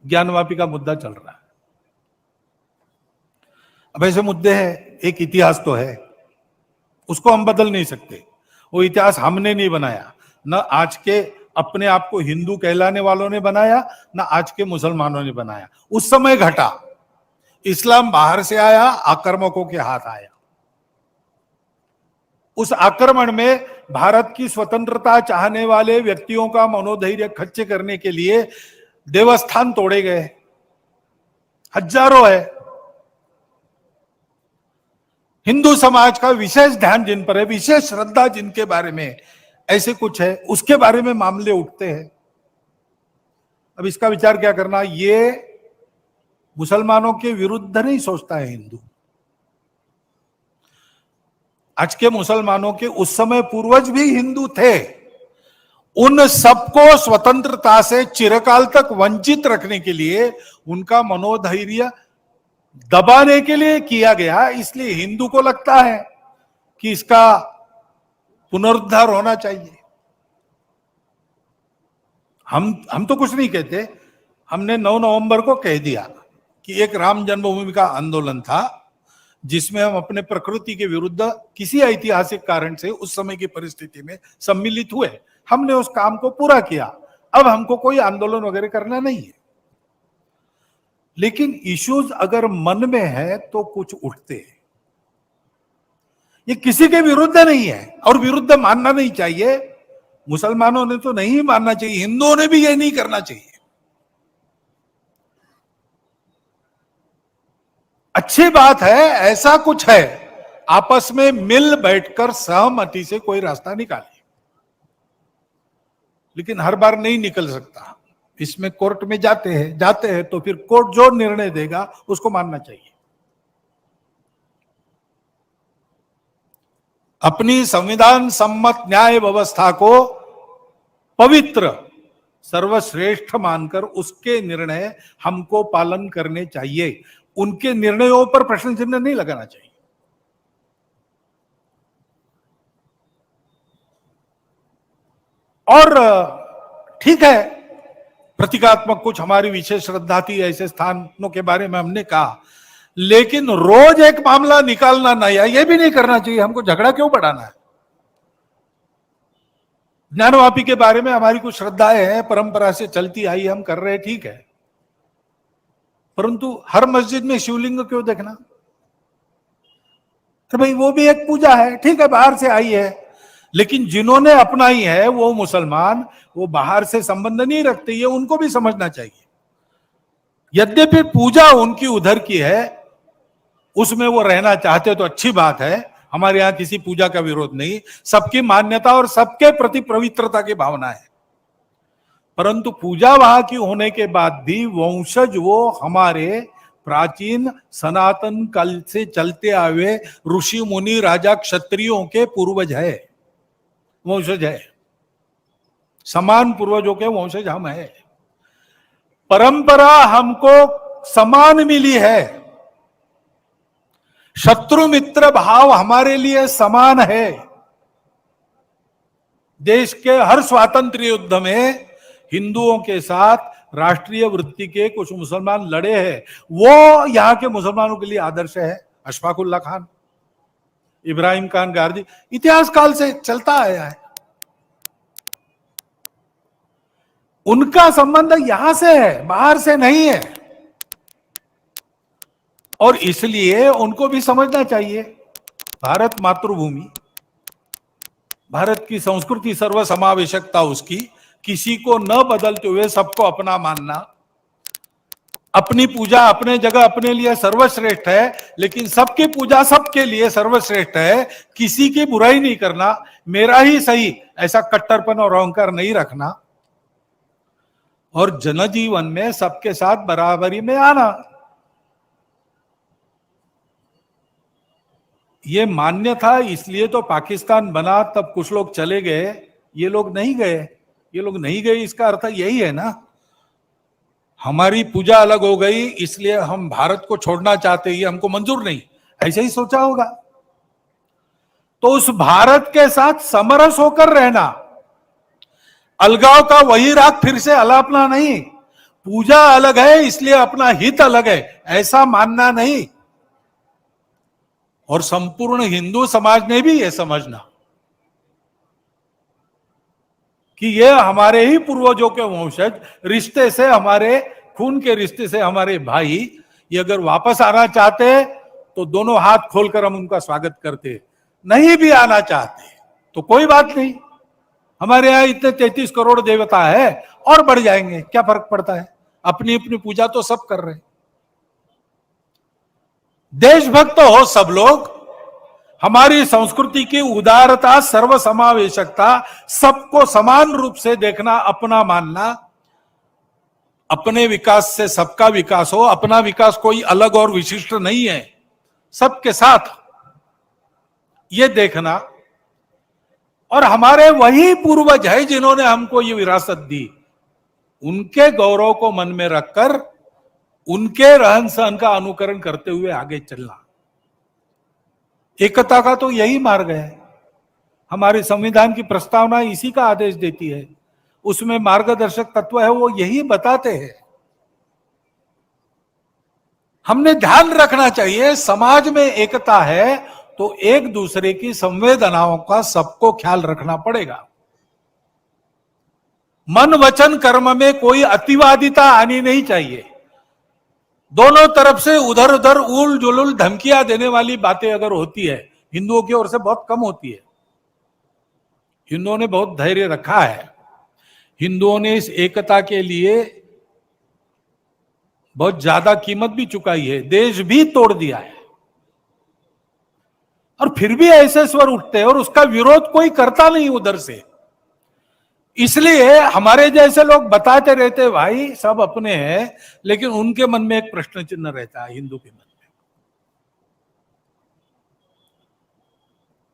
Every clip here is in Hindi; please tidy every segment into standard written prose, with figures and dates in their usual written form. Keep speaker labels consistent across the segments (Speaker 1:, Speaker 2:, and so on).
Speaker 1: ज्ञानवापी का मुद्दा चल रहा है। अब ऐसे मुद्दे हैं, एक इतिहास तो है, उसको हम बदल नहीं सकते। वो इतिहास हमने नहीं बनाया, न आज के अपने आप को हिंदू कहलाने वालों ने बनाया, न आज के मुसलमानों ने बनाया। उस समय घटा, इस्लाम बाहर से आया, आक्रमकों के हाथ आया। उस आक्रमण में भारत की स्वतंत्रता चाहने वाले व्यक्तियों का मनोधैर्य खच्चे करने के लिए देवस्थान तोड़े गए, हजारों है। हिंदू समाज का विशेष ध्यान जिन पर है, विशेष श्रद्धा जिनके बारे में ऐसे कुछ है, उसके बारे में मामले उठते हैं। अब इसका विचार क्या करना, ये मुसलमानों के विरुद्ध नहीं सोचता है हिंदू। आज के मुसलमानों के उस समय पूर्वज भी हिंदू थे। उन सबको स्वतंत्रता से चिरकाल तक वंचित रखने के लिए, उनका मनोधैर्य दबाने के लिए किया गया। इसलिए हिंदू को लगता है कि इसका पुनरुद्धार होना चाहिए। हम तो कुछ नहीं कहते, हमने 9 नवंबर को कह दिया कि एक राम जन्मभूमि का आंदोलन था जिसमें हम अपने प्रकृति के विरुद्ध किसी ऐतिहासिक कारण से उस समय की परिस्थिति में सम्मिलित हुए। हमने उस काम को पूरा किया। अब हमको कोई आंदोलन वगैरह करना नहीं है। लेकिन इश्यूज अगर मन में है तो कुछ उठते हैं। ये किसी के विरुद्ध नहीं है और विरुद्ध मानना नहीं चाहिए। मुसलमानों ने तो नहीं मानना चाहिए, हिंदुओं ने भी ये नहीं करना चाहिए। अच्छी बात है, ऐसा कुछ है, आपस में मिल बैठकर सहमति से कोई रास्ता निकाले। लेकिन हर बार नहीं निकल सकता। इसमें कोर्ट में जाते हैं तो फिर कोर्ट जो निर्णय देगा उसको मानना चाहिए। अपनी संविधान सम्मत न्याय व्यवस्था को पवित्र सर्वश्रेष्ठ मानकर उसके निर्णय हमको पालन करने चाहिए। उनके निर्णयों पर प्रश्न चिन्ह नहीं लगाना चाहिए। और ठीक है, प्रतीकात्मक कुछ हमारी विशेष श्रद्धा थी, ऐसे स्थानों के बारे में हमने कहा, लेकिन रोज एक मामला निकालना नया, यह भी नहीं करना चाहिए। हमको झगड़ा क्यों बढ़ाना है? ज्ञानवापी के बारे में हमारी कुछ श्रद्धाएं हैं, परंपरा से चलती आई, हम कर रहे हैं, ठीक है, परंतु हर मस्जिद में शिवलिंग क्यों देखना? तो भाई वो भी एक पूजा है, ठीक है, बाहर से आई है, लेकिन जिन्होंने अपनाई है वो मुसलमान, वो बाहर से संबंध नहीं रखते, ये उनको भी समझना चाहिए। यद्यपि पूजा उनकी उधर की है, उसमें वो रहना चाहते तो अच्छी बात है। हमारे यहां किसी पूजा का विरोध नहीं, सबकी मान्यता और सबके प्रति पवित्रता की भावना है। परंतु पूजा वहां की होने के बाद भी वंशज वो हमारे प्राचीन सनातन काल से चलते आए ऋषि मुनि राजा क्षत्रियों के पूर्वज है, वंशज है। समान पूर्वजों के वंशज हम है। परंपरा हमको समान मिली है। शत्रु मित्र भाव हमारे लिए समान है। देश के हर स्वातंत्र्य युद्ध में हिंदुओं के साथ राष्ट्रीय वृत्ति के कुछ मुसलमान लड़े हैं। वो यहां के मुसलमानों के लिए आदर्श है। अशफाक उल्लाह खान, इब्राहिम खान गारजी, इतिहास काल से चलता आया है। उनका संबंध यहां से है, बाहर से नहीं है। और इसलिए उनको भी समझना चाहिए, भारत मातृभूमि, भारत की संस्कृति, सर्वसमावेशकता उसकी, किसी को न बदलते हुए सबको अपना मानना, अपनी पूजा अपने जगह अपने लिए सर्वश्रेष्ठ है, लेकिन सबकी पूजा सबके लिए सर्वश्रेष्ठ है। किसी की बुराई नहीं करना, मेरा ही सही, ऐसा कट्टरपन और अहंकार नहीं रखना, और जनजीवन में सबके साथ बराबरी में आना, ये मान्य था। इसलिए तो पाकिस्तान बना, तब कुछ लोग चले गए, ये लोग नहीं गए। ये लोग नहीं गए, इसका अर्थ यही है ना, हमारी पूजा अलग हो गई इसलिए हम भारत को छोड़ना चाहते, ये हमको मंजूर नहीं, ऐसे ही सोचा होगा। तो उस भारत के साथ समरस होकर रहना, अलगाव का वही राग फिर से अलापना नहीं, पूजा अलग है इसलिए अपना हित अलग है, ऐसा मानना नहीं। और संपूर्ण हिंदू समाज ने भी यह समझना कि ये हमारे ही पूर्वजों के वंशज, रिश्ते से, हमारे खून के रिश्ते से हमारे भाई, ये अगर वापस आना चाहते तो दोनों हाथ खोलकर हम उनका स्वागत करते। नहीं भी आना चाहते तो कोई बात नहीं, हमारे यहां इतने 33 करोड़ देवता है, और बढ़ जाएंगे, क्या फर्क पड़ता है, अपनी अपनी पूजा तो सब कर रहे हैं। देशभक्त हो सब लोग, हमारी संस्कृति की उदारता, सर्वसमावेशकता, सबको समान रूप से देखना, अपना मानना, अपने विकास से सबका विकास हो, अपना विकास कोई अलग और विशिष्ट नहीं है, सबके साथ, ये देखना। और हमारे वही पूर्वज है जिन्होंने हमको ये विरासत दी, उनके गौरव को मन में रखकर उनके रहन सहन का अनुकरण करते हुए आगे चलना। एकता का तो यही मार्ग है, हमारे संविधान की प्रस्तावना इसी का आदेश देती है, उसमें मार्गदर्शक तत्व है, वो यही बताते हैं। हमने ध्यान रखना चाहिए, समाज में एकता है तो एक दूसरे की संवेदनाओं का सबको ख्याल रखना पड़ेगा। मन वचन कर्म में कोई अतिवादिता आनी नहीं चाहिए। दोनों तरफ से उधर उधर उल जुलुल धमकियां देने वाली बातें अगर होती है, हिंदुओं की ओर से बहुत कम होती है। हिंदुओं ने बहुत धैर्य रखा है, हिंदुओं ने इस एकता के लिए बहुत ज्यादा कीमत भी चुकाई है, देश भी तोड़ दिया है, और फिर भी ऐसे स्वर उठते हैं और उसका विरोध कोई करता नहीं उधर से। इसलिए हमारे जैसे लोग बताते रहते भाई सब अपने हैं, लेकिन उनके मन में एक प्रश्न चिन्ह रहता है, हिंदू के मन में।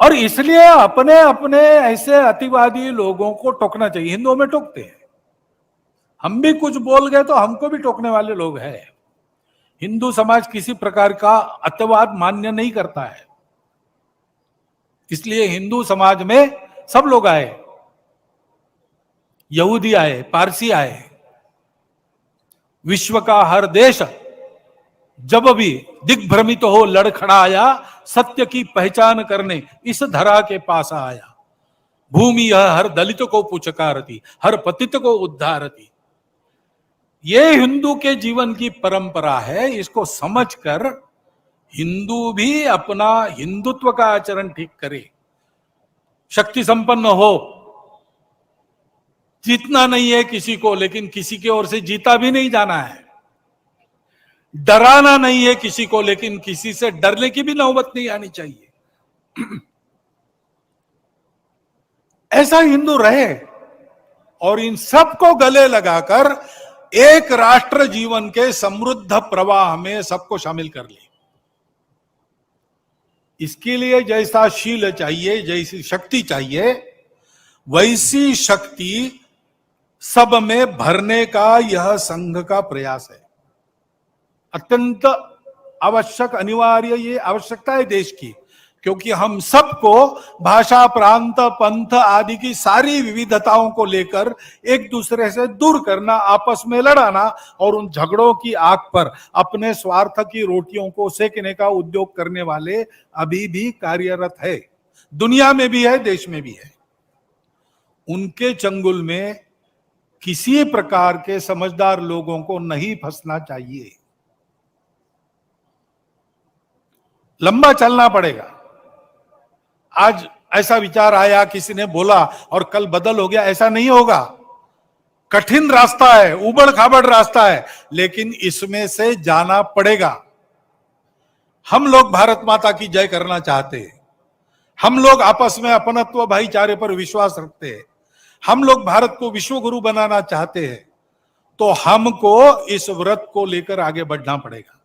Speaker 1: और इसलिए अपने अपने ऐसे अतिवादी लोगों को टोकना चाहिए। हिंदुओं में टोकते हैं, हम भी कुछ बोल गए तो हमको भी टोकने वाले लोग हैं। हिंदू समाज किसी प्रकार का अतिवाद मान्य नहीं करता है, इसलिए हिंदू समाज में सब लोग आए, यहूदी आए, पारसी आए, विश्व का हर देश जब भी दिग्भ्रमित हो लड़खड़ाया, सत्य की पहचान करने इस धरा के पास आया। भूमि यह हर दलित को पुचकारती, हर पतित को उद्धारती। ये हिंदू के जीवन की परंपरा है, इसको समझकर हिंदू भी अपना हिंदुत्व का आचरण ठीक करे, शक्ति संपन्न हो। जीतना नहीं है किसी को, लेकिन किसी की ओर से जीता भी नहीं जाना है। डराना नहीं है किसी को, लेकिन किसी से डरने की भी नौबत नहीं आनी चाहिए। ऐसा हिंदू रहे और इन सबको गले लगाकर एक राष्ट्र जीवन के समृद्ध प्रवाह में सबको शामिल कर ले। इसके लिए जैसा शील चाहिए, जैसी शक्ति चाहिए, वैसी शक्ति सब में भरने का यह संघ का प्रयास है। अत्यंत आवश्यक, अनिवार्य ये आवश्यकता है देश की, क्योंकि हम सबको भाषा, प्रांत, पंथ आदि की सारी विविधताओं को लेकर एक दूसरे से दूर करना, आपस में लड़ाना और उन झगड़ों की आग पर अपने स्वार्थ की रोटियों को सेकने का उद्योग करने वाले अभी भी कार्यरत है, दुनिया में भी है, देश में भी है। उनके चंगुल में किसी प्रकार के समझदार लोगों को नहीं फंसना चाहिए। लंबा चलना पड़ेगा। आज ऐसा विचार आया, किसी ने बोला और कल बदल हो गया, ऐसा नहीं होगा। कठिन रास्ता है, उबड़ खाबड़ रास्ता है, लेकिन इसमें से जाना पड़ेगा। हम लोग भारत माता की जय करना चाहते हैं, हम लोग आपस में अपनत्व, भाईचारे पर विश्वास रखते हैं, हम लोग भारत को विश्व गुरु बनाना चाहते हैं, तो हमको इस व्रत को लेकर आगे बढ़ना पड़ेगा।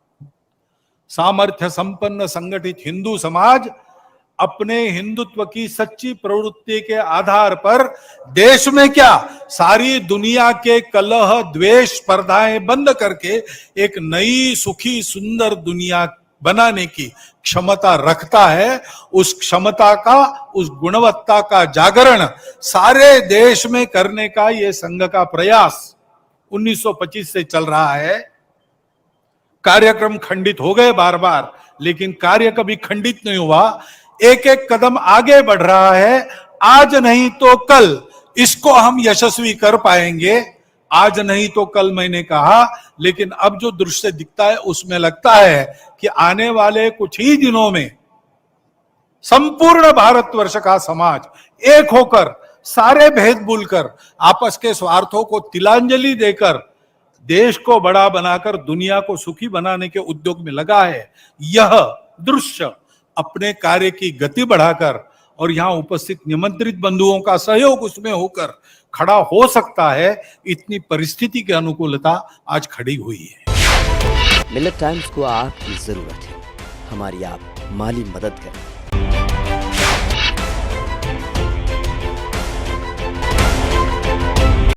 Speaker 1: सामर्थ्य संपन्न संगठित हिंदू समाज अपने हिंदुत्व की सच्ची प्रवृत्ति के आधार पर देश में क्या, सारी दुनिया के कलह, द्वेष, स्पर्धाएं बंद करके एक नई सुखी सुंदर दुनिया बनाने की क्षमता रखता है। उस क्षमता का, उस गुणवत्ता का जागरण सारे देश में करने का ये संघ का प्रयास 1925 से चल रहा है। कार्यक्रम खंडित हो गए बार बार, लेकिन कार्य कभी खंडित नहीं हुआ। एक एक कदम आगे बढ़ रहा है। आज नहीं तो कल इसको हम यशस्वी कर पाएंगे। आज नहीं तो कल मैंने कहा, लेकिन अब जो दृश्य दिखता है उसमें लगता है कि आने वाले कुछ ही दिनों में संपूर्ण भारतवर्ष का समाज एक होकर, सारे भेद भूलकर, आपस के स्वार्थों को तिलांजलि देकर देश को बड़ा बनाकर दुनिया को सुखी बनाने के उद्योग में लगा है। यह दृश्य अपने कार्य की गति बढ़ाकर और यहां उपस्थित निमंत्रित बंधुओं का सहयोग उसमें होकर खड़ा हो सकता है। इतनी परिस्थिति की अनुकूलता आज खड़ी हुई है।
Speaker 2: मिलेट टाइम्स को आपकी जरूरत है, हमारी आप माली मदद करें।